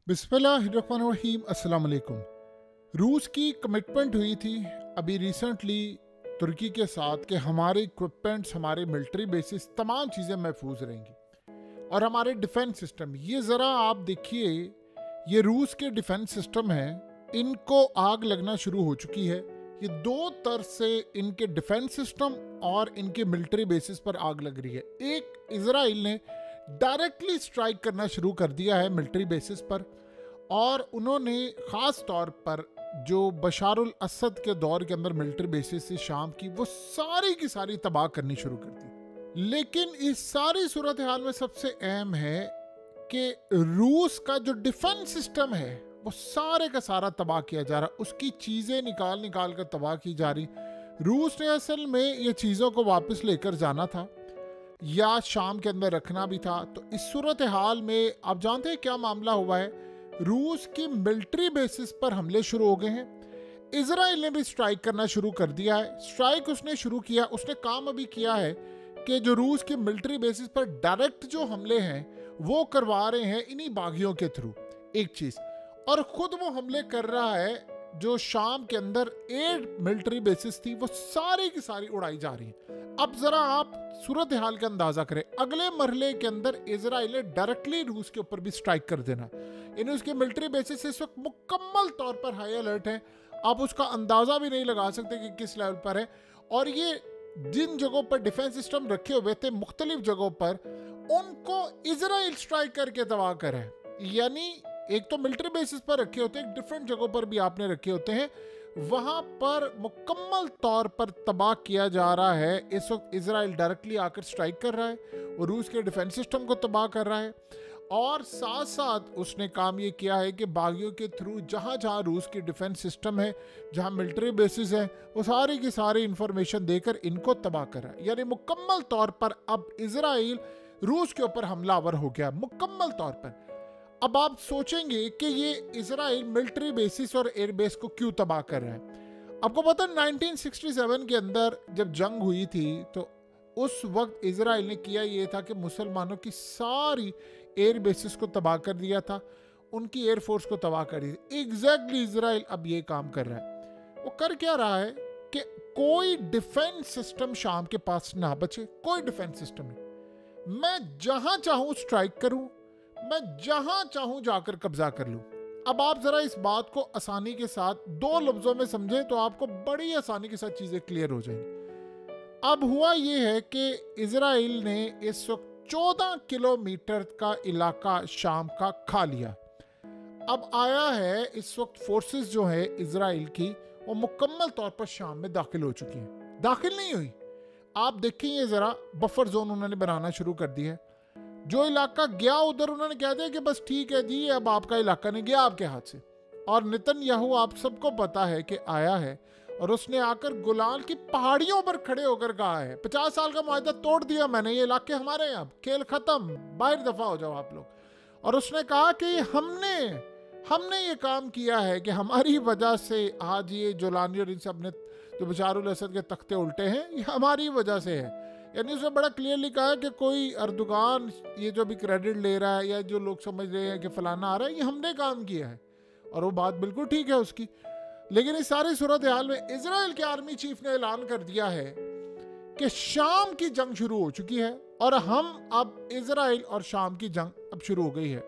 बिस्मिल्लाहिर्रहमानिर्रहीम। अस्सलाम वालेकुम। रूस की कमिटमेंट हुई थी अभी रिसेंटली तुर्की के साथ कि हमारे इक्विपमेंट्स, हमारे मिलिट्री बेसिस, तमाम चीज़ें महफूज रहेंगी और हमारे डिफेंस सिस्टम, ये ज़रा आप देखिए, ये रूस के डिफेंस सिस्टम हैं, इनको आग लगना शुरू हो चुकी है। ये दो तरफ से इनके डिफेंस सिस्टम और इनके मिलिट्री बेसिस पर आग लग रही है। एक, इजराइल ने डायरेक्टली स्ट्राइक करना शुरू कर दिया है मिलिट्री बेसिस पर, और उन्होंने ख़ास तौर पर जो बशारुल असद के दौर के अंदर मिलिट्री बेसिस से शाम की, वो सारी की सारी तबाह करनी शुरू कर दी। लेकिन इस सारी सूरत हाल में सबसे अहम है कि रूस का जो डिफेंस सिस्टम है वो सारे का सारा तबाह किया जा रहा, उसकी चीज़ें निकाल निकाल कर तबाह की जा रही। रूस ने असल में ये चीज़ों को वापस लेकर जाना था या शाम के अंदर रखना भी था। तो इस सूरत हाल में आप जानते हैं क्या मामला हुआ है। रूस की मिलिट्री बेसिस पर हमले शुरू हो गए हैं। इजराइल ने भी स्ट्राइक करना शुरू कर दिया है। स्ट्राइक उसने शुरू किया, उसने काम अभी किया है कि जो रूस की मिलिट्री बेसिस पर डायरेक्ट जो हमले हैं वो करवा रहे हैं इन्हीं बागियों के थ्रू, एक चीज़। और ख़ुद वो हमले कर रहा है जो शाम के अंदर 8 मिलिट्री बेसिस थी, वो सारी की सारी उड़ाई जा रही है। अब ज़रा आप सूरत हाल का अंदाज़ा करें। अगले मरहले के अंदर इजराइल ने डायरेक्टली रूस के ऊपर भी स्ट्राइक कर देना। इन उसके मिलिट्री बेसिस इस वक्त मुकम्मल तौर पर हाई अलर्ट है। आप उसका अंदाज़ा भी नहीं लगा सकते कि किस लेवल पर है। और ये जिन जगहों पर डिफेंस सिस्टम रखे हुए थे मुख्तलिफ जगहों पर, उनको इजराइल स्ट्राइक करके तबाह कर है। यानी एक तो मिलिट्री बेसिस पर रखे होते हैं, डिफरेंट जगहों पर भी आपने रखे होते हैं, वहां पर मुकम्मल तौर पर तबाह किया जा रहा है। इस वक्त इजराइल डायरेक्टली आकर स्ट्राइक कर रहा है, वो रूस के डिफेंस सिस्टम को तबाह कर रहा है। और साथ साथ उसने काम ये किया है कि बागियों के थ्रू जहाँ जहाँ रूस की डिफेंस सिस्टम है, जहाँ मिलिट्री बेसिस है, वो सारी की सारी इंफॉर्मेशन देकर इनको तबाह कर रहा है। यानी मुकम्मल तौर पर अब इजराइल रूस के ऊपर हमलावर हो गया, मुकम्मल तौर पर। अब आप सोचेंगे कि ये इजराइल मिलिट्री बेसिस और एयरबेस को क्यों तबाह कर रहा है। आपको पता है 1967 के अंदर जब जंग हुई थी तो उस वक्त इजराइल ने किया ये था कि मुसलमानों की सारी एयर बेसिस को तबाह कर दिया था, उनकी एयरफोर्स को तबाह कर दिया। एग्जैक्टली इजराइल अब ये काम कर रहा है। वो कर क्या रहा है कि कोई डिफेंस सिस्टम शाम के पास ना बचे, कोई डिफेंस सिस्टम नहीं। मैं जहां चाहूं स्ट्राइक करूं, मैं जहां चाहूं जाकर कब्जा कर लूं। अब आप जरा इस बात को आसानी के साथ दो लफ्जों में समझें तो आपको बड़ी आसानी के साथ चीजें क्लियर हो जाएंगी। अब हुआ ये है कि इजराइल ने इस वक्त 14 किलोमीटर का इलाका शाम का खा लिया। अब आया है इस वक्त फोर्सेस जो है इजराइल की, वो मुकम्मल तौर पर शाम में दाखिल हो चुकी हैं। दाखिल नहीं हुई, आप देखेंगे जरा, बफर जोन उन्होंने बनाना शुरू कर दिया है। जो इलाका गया उधर उन्होंने कह दिया कि बस ठीक है जी, अब आपका इलाका नहीं गया आपके हाथ से। और नेतन्याहू, आप सबको पता है कि आया है और उसने आकर गोलान की पहाड़ियों पर खड़े होकर कहा है 50 साल का मुआहदा तोड़ दिया मैंने, ये इलाके हमारे हैं, अब खेल खत्म, बाहर दफा हो जाओ आप लोग। और उसने कहा कि हमने ये काम किया है कि हमारी वजह से आज ये जोलानी और इन सब ने जो बशारुल असद के तख्ते उल्टे हैं, ये हमारी वजह से है। यानी उसने बड़ा क्लियरली कहा है कि कोई अर्दोगान ये जो भी क्रेडिट ले रहा है या जो लोग समझ रहे हैं कि फलाना आ रहा है, ये हमने काम किया है। और वो बात बिल्कुल ठीक है उसकी। लेकिन इस सारी सूरत हाल में इजराइल के आर्मी चीफ ने ऐलान कर दिया है कि शाम की जंग शुरू हो चुकी है और हम अब इजराइल और शाम की जंग अब शुरू हो गई है।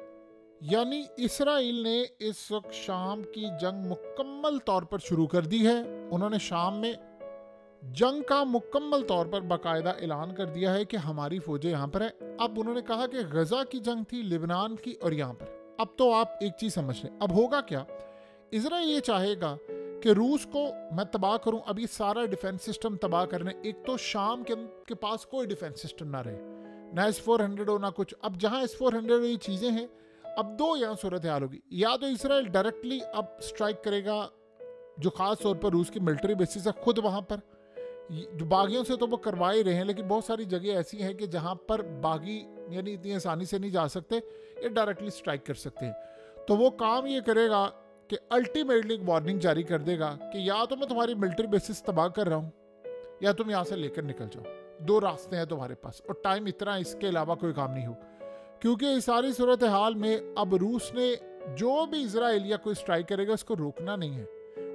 यानी इसराइल ने इस वक्त शाम की जंग मुकम्मल तौर पर शुरू कर दी है। उन्होंने शाम में जंग का मुकम्मल तौर पर बाकायदा ऐलान कर दिया है कि हमारी फौजें यहाँ पर है। अब उन्होंने कहा कि गजा की जंग थी, लिबनान की, और यहाँ पर। अब तो आप एक चीज समझ लें, अब होगा क्या। इजराइल ये चाहेगा कि रूस को मैं तबाह करूं, अब ये सारा डिफेंस सिस्टम तबाह करने। एक तो शाम के पास कोई डिफेंस सिस्टम ना रहे, ना S-400 हो ना कुछ। अब जहां S-400 ये चीजें हैं, अब दो यहाँ सूरत हाल होगी। या तो इसराइल डायरेक्टली अब स्ट्राइक करेगा जो खास तौर पर रूस की मिलिट्री बेसिस है खुद वहां पर, जो बागियों से तो वो करवा ही रहे हैं, लेकिन बहुत सारी जगह ऐसी हैं कि जहां पर बागी यानी इतनी आसानी से नहीं जा सकते, ये डायरेक्टली स्ट्राइक कर सकते हैं। तो वो काम ये करेगा कि अल्टीमेटली एक वार्निंग जारी कर देगा कि या तो मैं तुम्हारी मिलिट्री बेसिस तबाह कर रहा हूँ या तुम यहाँ से लेकर निकल जाओ। दो रास्ते हैं तुम्हारे पास और टाइम इतना, इसके अलावा कोई काम नहीं हो। क्योंकि इस सारी सूरत हाल में अब रूस ने जो भी इजराइल या कोई स्ट्राइक करेगा उसको रोकना नहीं है,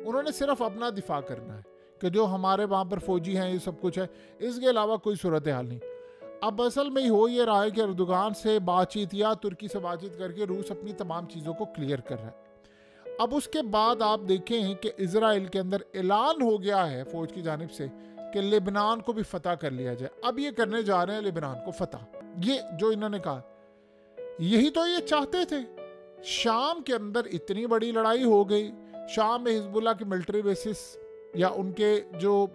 उन्होंने सिर्फ अपना दिफा करना है कि जो हमारे वहाँ पर फौजी हैं ये सब कुछ है, इसके अलावा कोई सूरत हाल नहीं। अब असल में हो ये रहा है कि अर्दोगान से बातचीत या तुर्की से बातचीत करके रूस अपनी तमाम चीज़ों को क्लियर कर रहा है। अब उसके बाद आप देखें कि इजराइल के अंदर ऐलान हो गया है फौज की जानिब से कि लेबनान को भी फतह कर लिया जाए। अब ये करने जा रहे हैं लेबनान को फतह, ये जो इन्होंने कहा, यही तो ये चाहते थे। शाम के अंदर इतनी बड़ी लड़ाई हो गई, शाम में हिजबुल्लाह की मिलिट्री बेसिस या उनके जो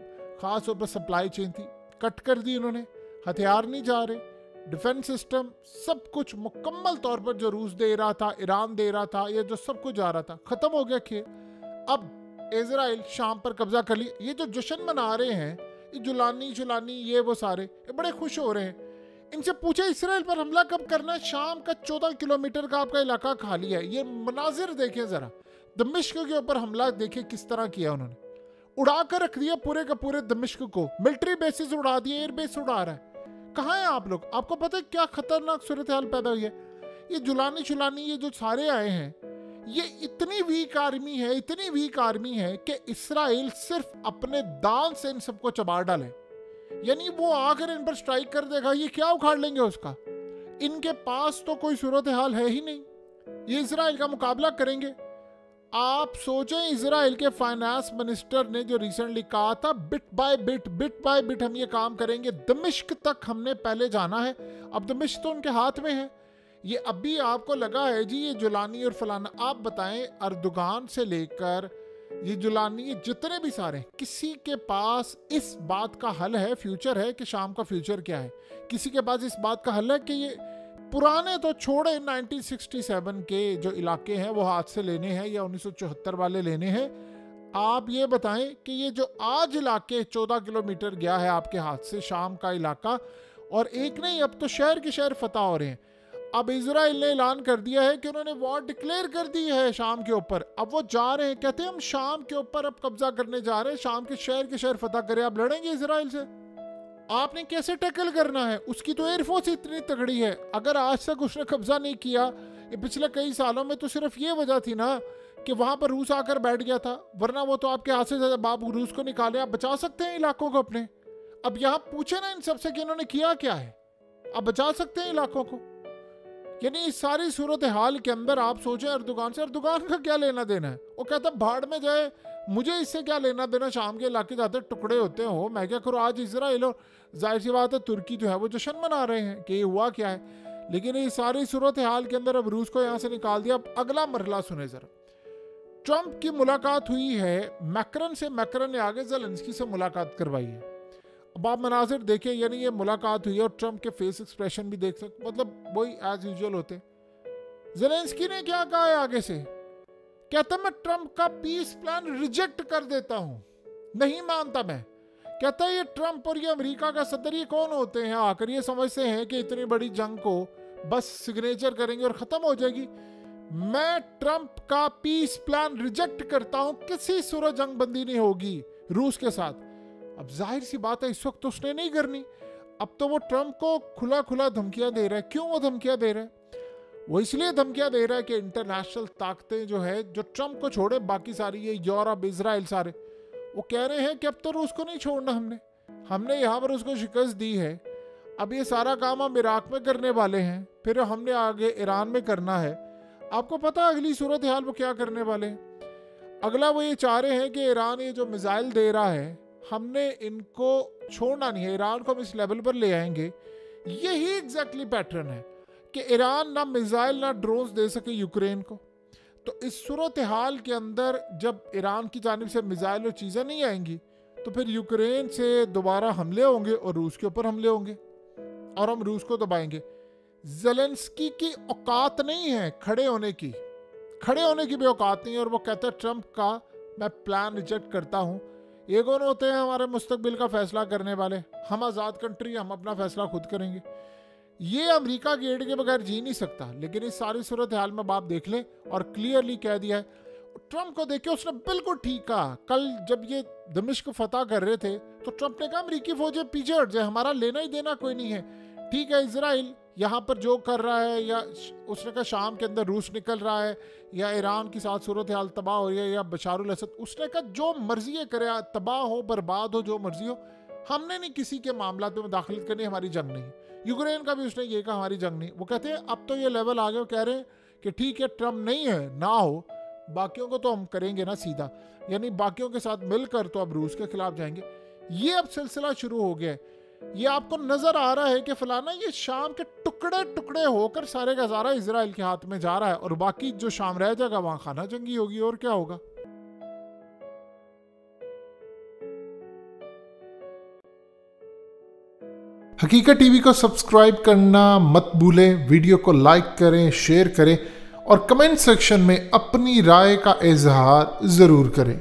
खास तौर पर सप्लाई चेन थी कट कर दी उन्होंने, हथियार नहीं जा रहे, डिफेंस सिस्टम सब कुछ मुकम्मल तौर पर जो रूस दे रहा था, ईरान दे रहा था, ये जो सब कुछ जा रहा था खत्म हो गया खेल। अब इजराइल शाम पर कब्जा कर लिया। ये जो जश्न मना रहे हैं, ये जुलानी ये वो सारे ये बड़े खुश हो रहे हैं। इनसे पूछे इसराइल पर हमला कब करना है? शाम का 14 किलोमीटर का आपका इलाका खाली है। ये मनाजिर देखें जरा, दमिश्क के ऊपर हमला देखें किस तरह किया उन्होंने, उड़ा कर रख दिया पूरे का पूरे दमिश्क को, मिलिट्री बेसिस उड़ा दिए, एयर बेस उड़ा रहा है। कहाँ हैं आप लोग? आपको पता है क्या खतरनाक सूरत हाल पैदा हुई है? ये जुलानी ये जो सारे आए हैं, ये इतनी वीक आर्मी है, इतनी वीक आर्मी है कि इसराइल सिर्फ अपने दान से इन सबको चबा डाले। यानी वो आकर इन पर स्ट्राइक कर देगा, ये क्या उखाड़ लेंगे उसका? इनके पास तो कोई सूरत हाल है ही नहीं, ये इसराइल का मुकाबला करेंगे। आप सोचें, इसराइल के फाइनेंस मिनिस्टर ने जो रिसेंटली कहा था बिट बाय बिट हम ये काम करेंगे, दमिश्क तक हमने पहले जाना है। अब दमिश्क तो उनके हाथ में है। ये अभी आपको लगा है जी ये जुलानी और फलाना, आप बताएं अर्दोगान से लेकर ये जुलानी, ये जितने भी सारे, किसी के पास इस बात का हल है, फ्यूचर है कि शाम का फ्यूचर क्या है? किसी के पास इस बात का हल है कि ये पुराने तो छोड़े 1967 के जो इलाके हैं वो हाथ से लेने हैं या 1974 वाले लेने हैं? आप ये बताएं कि ये जो आज इलाके 14 किलोमीटर गया है आपके हाथ से, शाम का इलाका, और एक नहीं अब तो शहर के शहर फतह हो रहे हैं। अब इजराइल ने ऐलान कर दिया है कि उन्होंने वॉर डिक्लेयर कर दी है शाम के ऊपर। अब वो जा रहे हैं, कहते हैं हम शाम के ऊपर अब कब्जा करने जा रहे हैं, शाम के शहर फतह करें। आप लड़ेंगे इजराइल से? आपने कैसे टैकल करना है? उसकी तो एयरफोर्स इतनी तगड़ी है, अगर आज तक उसने कब्जा नहीं किया ये पिछले कई सालों में, तो सिर्फ ये वजह थी ना कि वहां पर रूस आकर बैठ गया था, वरना वो तो आपके हाथ से बाप रूस को निकाले। आप बचा सकते हैं इलाकों को अपने? अब यहाँ पूछे ना इन सबसे कि इन्होंने किया क्या है, आप बचा सकते हैं इलाकों को? यानी इस सारी सूरत हाल के अंदर आप सोचें अर्दोगान से, अर्दोगान का क्या लेना देना है? वो कहता भाड़ में जाए, मुझे इससे क्या लेना देना, शाम के इलाके जाते टुकड़े होते हो, मैं क्या करूँ? आज इजराइल और जाहिर सी बात है तुर्की जो है वो जश्न मना रहे हैं कि ये हुआ क्या है। लेकिन ये सारी सूरत हाल के अंदर अब रूस को यहाँ से निकाल दिया। अब अगला मरहला सुने जरा। ट्रंप की मुलाकात हुई है मैक्रन से, मैक्रन ने आगे ज़ेलेंस्की से मुलाकात करवाई है। अब आप मनाजिर देखें, यानी ये मुलाकात हुई है और ट्रंप के फेस एक्सप्रेशन भी देख सकते, मतलब वही एज यूजुअल होते। ज़ेलेंस्की ने क्या कहा है आगे से? कहता मैं ट्रंप का पीस प्लान रिजेक्ट कर देता हूं, नहीं मानता मैं। कहता है ये ट्रंप और ये अमेरिका का सदर ये कौन होते हैं आकर, ये समझते हैं कि इतनी बड़ी जंग को बस सिग्नेचर करेंगे और खत्म हो जाएगी। मैं ट्रंप का पीस प्लान रिजेक्ट करता हूं, किसी सूरत जंग बंदी नहीं होगी रूस के साथ। अब जाहिर सी बात है इस वक्त तो उसने नहीं करनी। अब तो वो ट्रंप को खुला खुला धमकियां दे रहा है। क्यों वो धमकियां दे रहा है? वो इसलिए धमकियां दे रहा है कि इंटरनेशनल ताकतें जो है, जो ट्रंप को छोड़े बाकी सारी ये यूरोप इजराइल सारे, वो कह रहे हैं कि अब तो रूस को नहीं छोड़ना, हमने यहाँ पर उसको शिकस्त दी है, अब ये सारा काम हम इराक में करने वाले हैं, फिर हमने आगे ईरान में करना है। आपको पता है अगली सूरत हाल वो क्या करने वाले हैं? अगला वो ये चाह रहे हैं कि ईरान ये जो मिसाइल दे रहा है, हमने इनको छोड़ना नहीं है, ईरान को हम इस लेवल पर ले आएंगे। यही एग्जैक्टली पैटर्न है कि ईरान ना मिसाइल ना ड्रोन्स दे सके यूक्रेन को। तो इस सूरत हाल के अंदर जब ईरान की जानिब से मिसाइल और चीज़ें नहीं आएंगी तो फिर यूक्रेन से दोबारा हमले होंगे और रूस के ऊपर हमले होंगे और हम रूस को दबाएंगे। ज़ेलेंस्की की औकात नहीं है खड़े होने की भी औकात नहीं है। और वो कहता है ट्रंप का मैं प्लान रिजेक्ट करता हूँ। ये कौन होते हैं हमारे मुस्तकबिल का फैसला करने वाले? हम आज़ाद कंट्री, हम अपना फैसला खुद करेंगे। ये अमेरिका के एड के बगैर जी नहीं सकता। लेकिन इस सारी सूरत हाल में आप देख लें और क्लियरली कह दिया है। ट्रंप को देख के उसने बिल्कुल ठीक कहा। कल जब ये दमिश्क फतह कर रहे थे तो ट्रंप ने कहा अमेरिकी फौजें पीछे हट जाए, हमारा लेना ही देना कोई नहीं है। ठीक है, इजराइल यहाँ पर जो कर रहा है, या उसने कहा शाम के अंदर रूस निकल रहा है, या ईरान की साथ सूरत हाल तबाह हो रही है, या बशारुल असद, उसने कहा जो मर्जी है करे, तबाह हो बर्बाद हो जो मर्जी हो, हमने नहीं किसी के मामलात में दाखिल करनी, हमारी जंग नहीं। यूक्रेन का भी उसने ये कहा हमारी जंग नहीं। वो कहते हैं अब तो ये लेवल आ गए, वो कह रहे हैं कि ठीक है ट्रम्प नहीं है ना हो, बाकियों को तो हम करेंगे ना सीधा, यानी बाकियों के साथ मिलकर तो अब रूस के खिलाफ जाएंगे। ये अब सिलसिला शुरू हो गया है। ये आपको नजर आ रहा है कि फलाना ये शाम के टुकड़े टुकड़े होकर सारे का सारा इजराइल के हाथ में जा रहा है, और बाकी जो शाम रह जाएगा वहां खाना जंगी होगी, और क्या होगा। हकीकत टीवी को सब्सक्राइब करना मत भूलें, वीडियो को लाइक करें, शेयर करें और कमेंट सेक्शन में अपनी राय का इजहार जरूर करें।